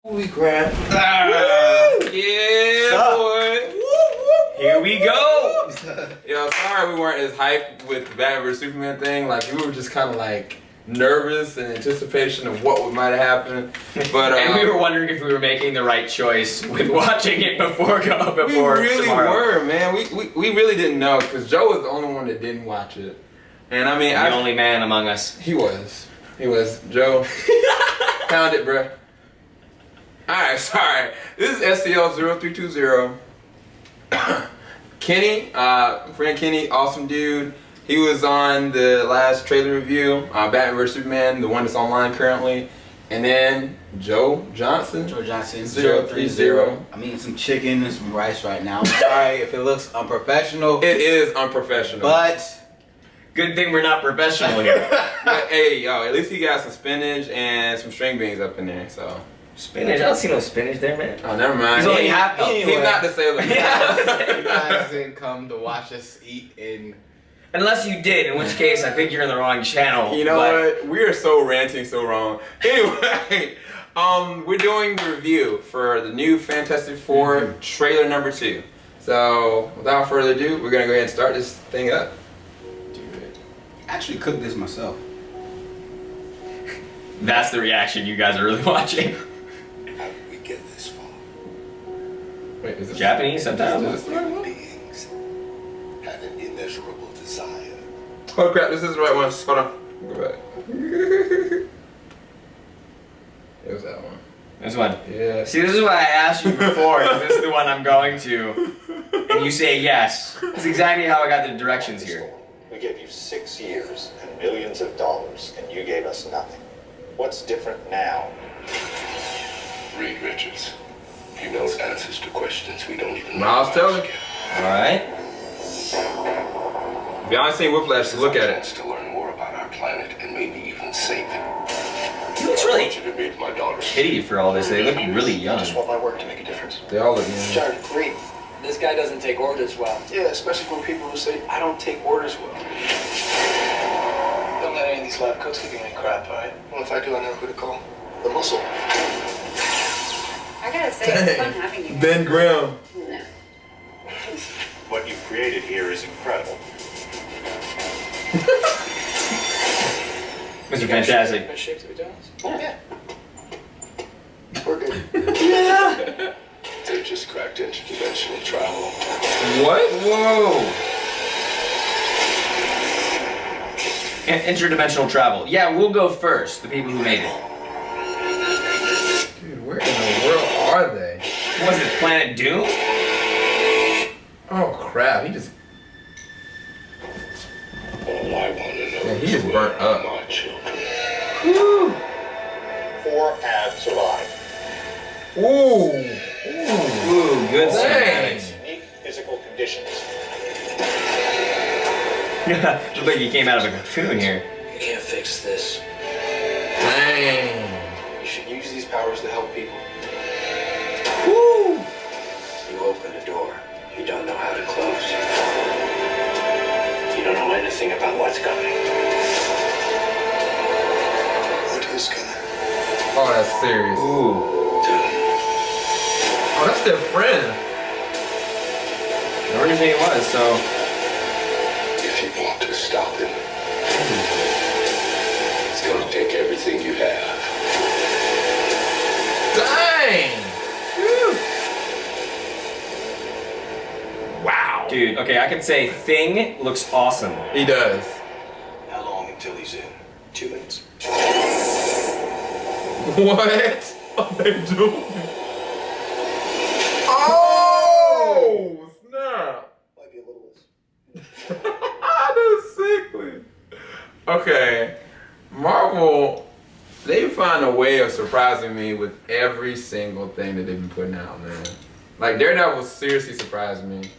Holy crap. Yeah, Sup? boy. Here we go. Yo, sorry we weren't as hyped with the Batman vs Superman thing. Like, we were just kind of like nervous in anticipation of what might have happened. But and we were wondering if we were making the right choice with watching it before we really tomorrow. were, man. We really didn't know because Joe was the only one that didn't watch it. And I mean, The only man among us. He was. Joe. Found it, bruh. Alright, sorry. This is SCL-0320. Kenny, friend Kenny, awesome dude. He was on the last trailer review, Batman vs Superman, the one that's online currently. And then Joe Johnson. 030. I'm eating some chicken and some rice right now. I'm sorry if it looks unprofessional. It is unprofessional. But Good thing we're not professional here. But hey, yo, at least he got some spinach and some string beans up in there, so. Spinach? I don't see no spinach there, man. Oh, never mind. He's only half healthy. He's not the sailor. you guys didn't come to watch us eat in. Unless you did, in which case I think you're in the wrong channel. You know what? We are so ranting so wrong. Anyway, we're doing the review for the new Fantastic Four trailer number 2. So, without further ado, we're gonna go ahead and start this thing up. I actually cooked this myself. That's the reaction you guys are really watching. How did we get this far? Wait, is it Japanese sometimes? Human beings had an immeasurable desire. Oh crap, this is the right one. Hold on. Go back. It was that one. This one. Yeah. See, this is what I asked you before. Is this the one I'm going to? And you say yes. That's exactly how I got the directions here. We gave you 6 years and millions of dollars, and you gave us nothing. What's different now? Reed Richards. He knows answers to questions we don't even know. Miles Teller. Alright. If y'all ain't seen Whiplash, look at it. To learn more about our planet and maybe even save it. He looks really I want you to meet my daughters. kitty for all this. They look really young. I just want my work to make a difference. They all look young. John, Reed. This guy doesn't take orders well. Yeah, especially from people who say, I don't take orders well. Don't let any of these lab coats give you any crap, alright? Well, if I do, I know who to call. The muscle. I gotta say, it's fun having you. Ben Grimm. No. What you've created here is incredible. Mr. Fantastic. Best shape to be doing this? Yeah. We're good. They just cracked interdimensional travel. What? Whoa. Interdimensional travel. Yeah, we'll go first. The people who made it. Dude, where in the world are they? Was it Planet Doom? Oh crap, he just. All I want to know Yeah, he is just where burnt are up. my children. Woo! 4 have survived. Ooh. Ooh, good Dang. cinematics. Unique physical conditions. Looks like you came out of a cocoon here. You can't fix this. Dang. You should use these powers to help people. Woo! You open a door you don't know how to close. You don't know anything about what's coming. What is coming? Oh, that's serious. Ooh. Oh, that's their friend. I already think it was, so. If you want to stop him, it's gonna take everything you have. Dang. Whew. Wow. Dude, okay, I can say Thing looks awesome. He does. How long until he's in? 2 minutes. What are they doing? Oh, snap. Might be a little less. That's sickly. Okay, Marvel, they find a way of surprising me with every single thing that they've been putting out, man. Like Daredevil seriously surprised me,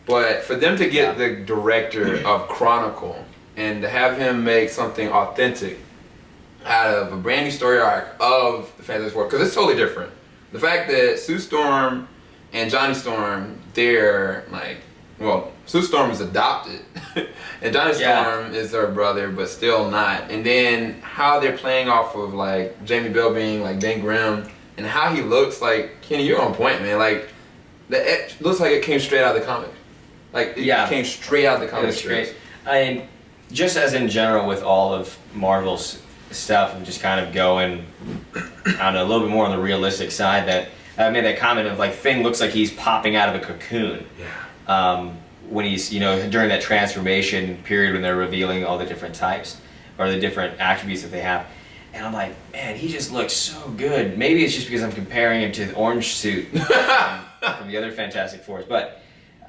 but for them to get the director of Chronicle and to have him make something authentic out of a brand new story arc of the Fantastic Four, because it's totally different. The fact that Sue Storm and Johnny Storm, they're like, well, Sue Storm is adopted, and Johnny Storm is her brother, but still not. And then how they're playing off of like Jamie Bell being like Ben Grimm, and how he looks, like, Kenny, you're on point, man. Like, it looks like it came straight out of the comic. Like, it came straight out of the comic. It was straight. I mean, just as in general with all of Marvel's stuff, and just kind of going, I don't know, a little bit more on the realistic side, that I made that comment of, like, Thing looks like he's popping out of a cocoon. Yeah. When he's, you know, during that transformation period when they're revealing all the different types or the different attributes that they have. And I'm like, man, he just looks so good. Maybe it's just because I'm comparing him to the orange suit from the other Fantastic Fours, but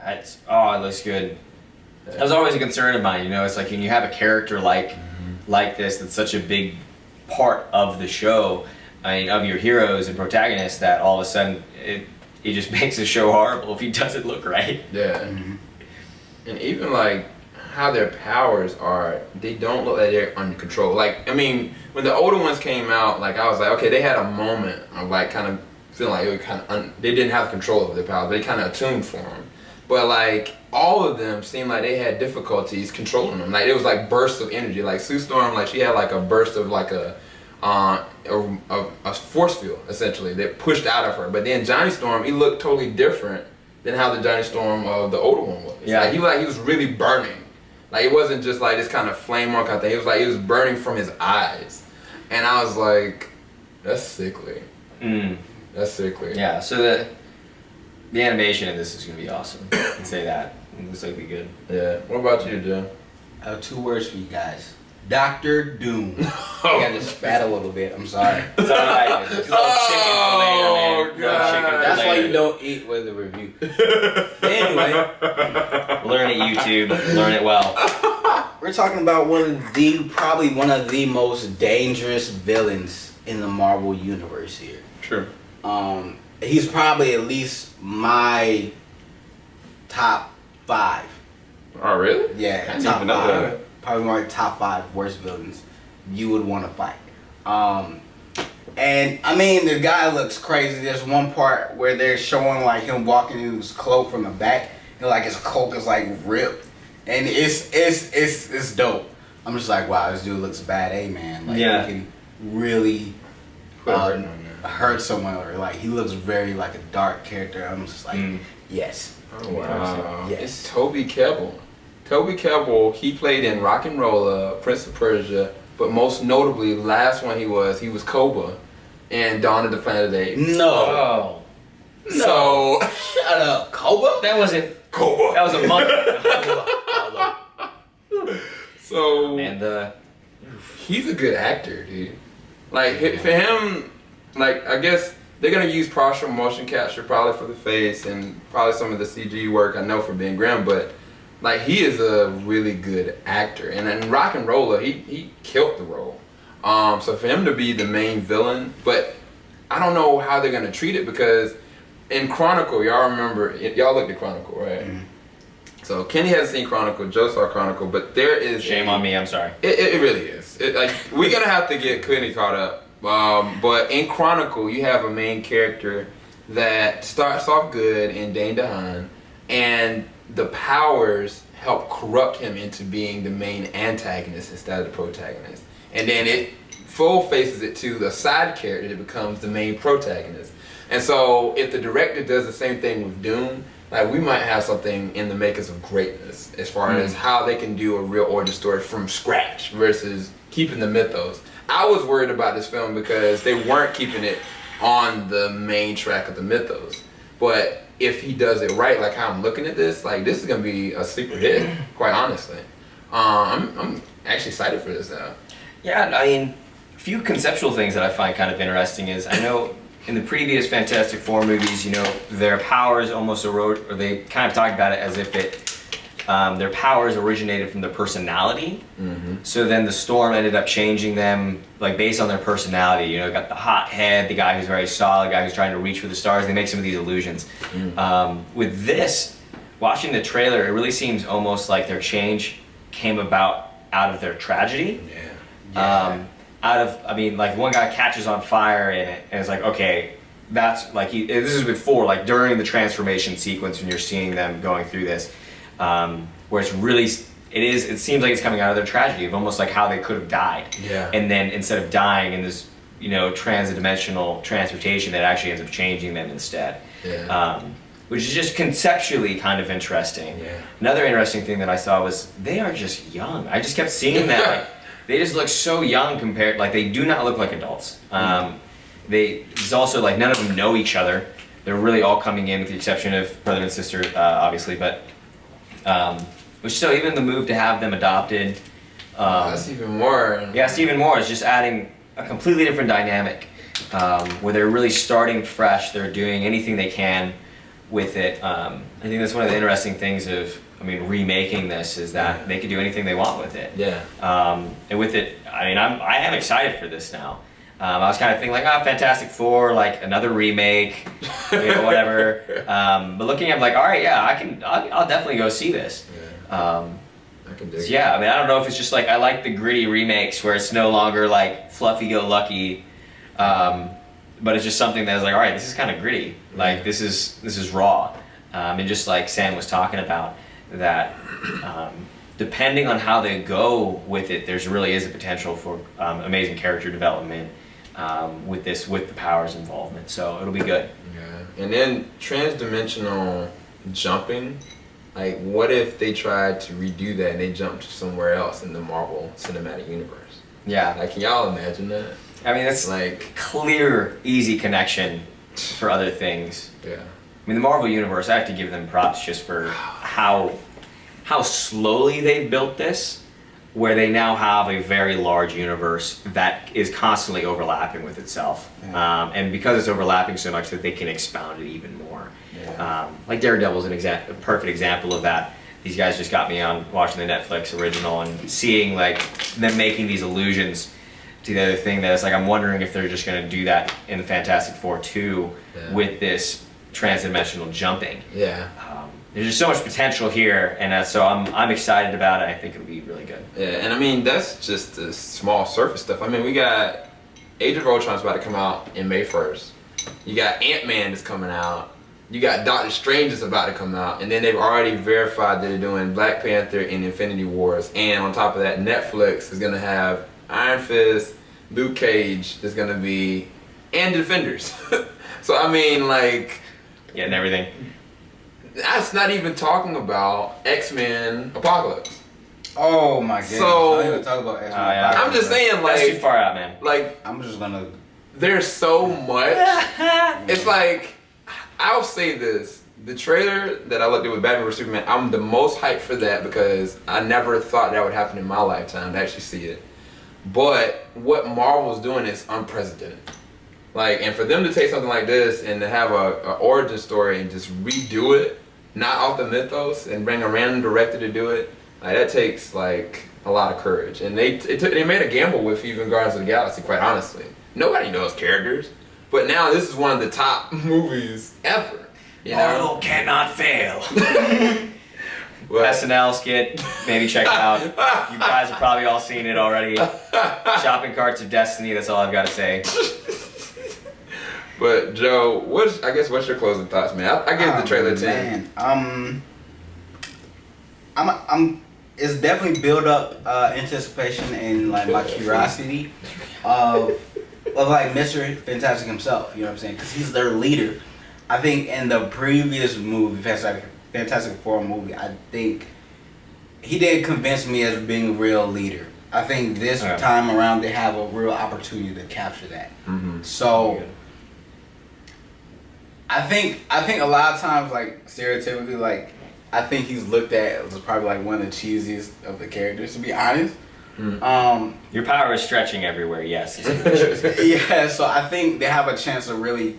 it looks good. That was always a concern of mine, you know. It's like when you have a character like this that's such a big part of the show, I mean, of your heroes and protagonists, that all of a sudden it just makes the show horrible if he doesn't look right. Yeah. And even like how their powers are, they don't look like they're under control. Like, I mean, when the older ones came out, like, I was like, okay, they had a moment of like kind of feeling like it was kind of they didn't have control over their powers, but they kind of attuned for them. But like all of them seemed like they had difficulties controlling them. Like it was like bursts of energy. Like Sue Storm, like she had like a burst of like a force field essentially that pushed out of her. But then Johnny Storm, he looked totally different than how the Johnny Storm of the older one was. Yeah. Like he was really burning. Like it wasn't just like this kind of flame on kind of thing. It was like he was burning from his eyes, and I was like, that's sickly. That's sickly. Yeah. So the animation in this is gonna be awesome. I can say that. It looks like it'll be good. Yeah. What about you, Jim? I have 2 words for you guys. Doctor Doom. I got to spat a little bit. I'm sorry. It's alright. It's a little chicken for later, man. Little chicken for That's why later. you don't eat with a review. Anyway, Learn it, YouTube. Learn it well. we're talking about probably one of the most dangerous villains in the Marvel universe here. True. He's probably at least my top 5. Oh, really? Yeah, I didn't top even know 5. that. Probably my top 5 worst villains you would want to fight. And I mean, the guy looks crazy. There's one part where they're showing like him walking in his cloak from the back, and like his cloak is like ripped, and it's dope. I'm just like, wow, this dude looks bad, man. Like he can really hurt someone, or like he looks very like a dark character. I'm just like, yes. Oh, wow. Yes. It's Toby Kebbell. Toby Kebbell, he played in Rock and Rolla, Prince of Persia, but most notably, last one he was Koba in Dawn of the Planet of the Apes. No. Oh. So Shut up, Koba. That wasn't. Koba. That was a monkey. So And he's a good actor, dude. Like for him, like I guess they're gonna use partial motion capture probably for the face and probably some of the CG work. I know for Ben Grimm, but like he is a really good actor, and in Rock and Rolla, he killed the role. So for him to be the main villain, but I don't know how they're gonna treat it because in Chronicle, y'all remember, y'all looked at Chronicle, right? So Kenny hasn't seen Chronicle, Joe saw Chronicle, but there is shame on me. I'm sorry. It really is. Like we're gonna have to get Kenny caught up. But in Chronicle, you have a main character that starts off good in Dane DeHaan, and the powers help corrupt him into being the main antagonist instead of the protagonist. And then it full faces it to the side character that becomes the main protagonist. And so if the director does the same thing with Doom, like we might have something in the makers of greatness as far as how they can do a real origin story from scratch versus keeping the mythos. I was worried about this film because they weren't keeping it on the main track of the mythos. But if he does it right, like how I'm looking at this, like this is gonna be a sleeper hit, quite honestly. I'm actually excited for this now. Yeah, I mean, a few conceptual things that I find kind of interesting is I know in the previous Fantastic Four movies, you know, their powers almost erode, or they kind of talked about it as if their powers originated from their personality. So then the Storm ended up changing them, like based on their personality. You know, got the hot head, the guy who's very solid, the guy who's trying to reach for the stars. They make some of these illusions. With this, watching the trailer, it really seems almost like their change came about out of their tragedy. I mean, like one guy catches on fire in it, and it's like, okay, that's like this is before, like during the transformation sequence when you're seeing them going through this. Where it's really, it seems like it's coming out of their tragedy of almost like how they could have died. Yeah. And then instead of dying in this transdimensional transportation that actually ends up changing them instead. Yeah. Which is just conceptually kind of interesting. Yeah. Another interesting thing that I saw was they are just young. I just kept seeing that. Like, they just look so young compared. Like, they do not look like adults. It's also like none of them know each other. They're really all coming in, with the exception of brother and sister, obviously. But which still, even the move to have them adopted. That's even more. Yeah, it's even more. It's just adding a completely different dynamic, where they're really starting fresh. They're doing anything they can with it. I think that's one of the interesting things of, remaking this, is that they could do anything they want with it. Yeah. And with it, I am excited for this now. I was kind of thinking like, Fantastic Four, like another remake, whatever. But looking at it, like, all right, yeah, I'll definitely go see this. Yeah. I can dig it. Yeah, I don't know if it's just like, I like the gritty remakes where it's no longer like fluffy-go-lucky, but it's just something that's like, all right, this is kind of gritty. Like, this is raw. And just like Sam was talking about, that depending on how they go with it, there's really is a potential for amazing character development with the Powers involvement. So it'll be good. Yeah. And then transdimensional jumping. Like, what if they tried to redo that and they jumped to somewhere else in the Marvel Cinematic Universe? Yeah. Like, can y'all imagine that? That's like clear, easy connection for other things. Yeah. The Marvel Universe, I have to give them props just for how slowly they've built this, where they now have a very large universe that is constantly overlapping with itself. Yeah. And because it's overlapping so much, that they can expound it even more. Yeah. Like Daredevil is a perfect example of that. These guys just got me on watching the Netflix original and seeing like them making these allusions to the other thing that it's like, I'm wondering if they're just going to do that in the Fantastic Four 2 with this transdimensional jumping. Yeah. There's just so much potential here, and so I'm excited about it. I think it'll be really good. Yeah, and that's just the small surface stuff. We got Age of Ultron's about to come out in May 1st. You got Ant-Man that's coming out. You got Doctor Strange that's about to come out, and then they've already verified that they're doing Black Panther and Infinity Wars. And on top of that, Netflix is gonna have Iron Fist, Luke Cage is gonna be, and Defenders. So Getting everything. That's not even talking about X-Men Apocalypse. Oh my goodness. So, don't even talk about X-Men. I'm just saying, That's too far out, man. I'm just gonna. There's so much. It's like, I'll say this. The trailer that I looked at with Batman vs Superman, I'm the most hyped for that because I never thought that would happen in my lifetime to actually see it. But what Marvel's doing is unprecedented. And for them to take something like this and to have a origin story and just redo it, not off the mythos, and bring a random director to do it, that takes a lot of courage. And they made a gamble with even Guardians of the Galaxy, quite honestly. Nobody knows characters, but now this is one of the top movies ever. Marvel cannot fail. SNL skit, maybe check it out. You guys have probably all seen it already. Shopping carts of destiny. That's all I've got to say. But Joe, what's your closing thoughts, man? I gave the trailer to you. It's definitely built up anticipation and my curiosity of Mr. Fantastic himself. You know what I'm saying? Because he's their leader. I think in the previous movie, Fantastic Four movie, I think he didn't convince me as being a real leader. I think this time around they have a real opportunity to capture that. Mm-hmm. So. I think a lot of times, stereotypically, I think he's looked at as probably one of the cheesiest of the characters, to be honest. Your power is stretching everywhere, yes. Yeah, so I think they have a chance to really,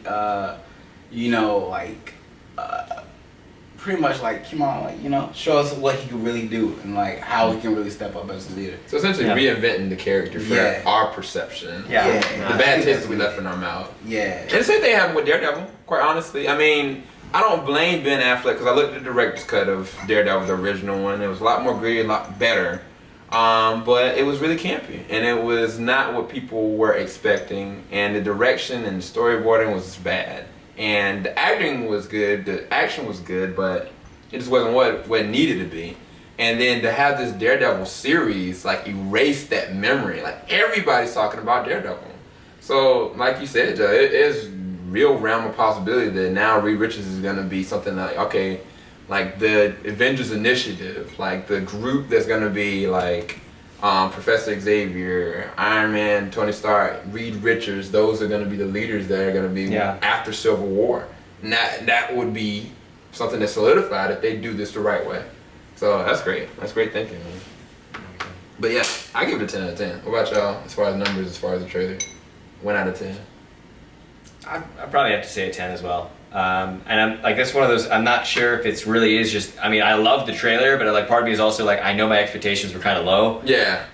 pretty much come on, show us what he can really do and how he can really step up as a leader. So essentially reinventing the character for our perception. Yeah. The bad taste that we left in our mouth. Yeah. And the same thing happened with Daredevil, quite honestly. I don't blame Ben Affleck because I looked at the director's cut of Daredevil, the original one. It was a lot more gritty, a lot better. But it was really campy. And it was not what people were expecting. And the direction and the storyboarding was bad. And the acting was good, the action was good, but it just wasn't what it needed to be. And then to have this Daredevil series erase that memory. Everybody's talking about Daredevil. So, like you said, Joe, it is real realm of possibility that now Reed Richards is gonna be something like, okay, like the Avengers Initiative, like the group that's gonna be like Professor Xavier, Iron Man, Tony Stark, Reed Richards. Those are gonna be the leaders that are gonna be after Civil War. And that would be something that's solidified if they do this the right way. So that's great. That's great thinking, man. But yeah, I give it a 10 out of 10. What about y'all as far as numbers, as far as the trailer? 1 out of 10. I probably have to say a 10 as well. And I'm like, that's one of those, I'm not sure if it's really is just, I mean, I love the trailer, but like part of me is also like, I know my expectations were kind of low. Yeah.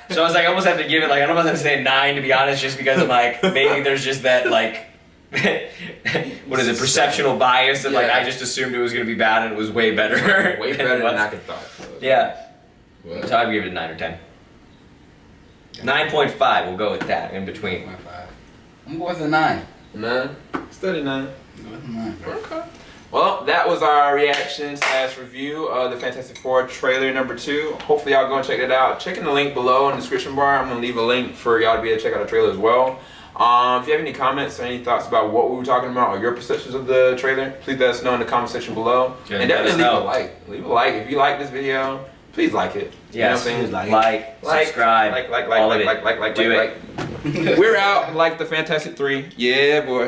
So I was like, I almost have to give it like, I almost have to say a 9 to be honest, just because I'm like, maybe there's just that like, what is it, perceptual bias that like, I just assumed it was going to be bad and it was way better. Way better than I could thought. Yeah. Well, So I'd give it a 9 or 10. 9.5, we'll go with that, in between. 9.5. I'm going with a 9. 9? Study 9. I'm with a 9. Okay. Well, that was our reaction / review of the Fantastic Four trailer number 2. Hopefully y'all go and check it out. Check in the link below in the description bar. I'm going to leave a link for y'all to be able to check out the trailer as well. If you have any comments or any thoughts about what we were talking about or your perceptions of the trailer, please let us know in the comment section below. Yeah, and definitely leave a like. Leave a like. If you like this video, please like it. Yes, you know what I'm saying? like, subscribe, all of it. Do it. We're out like the Fantastic 3. Yeah, boy.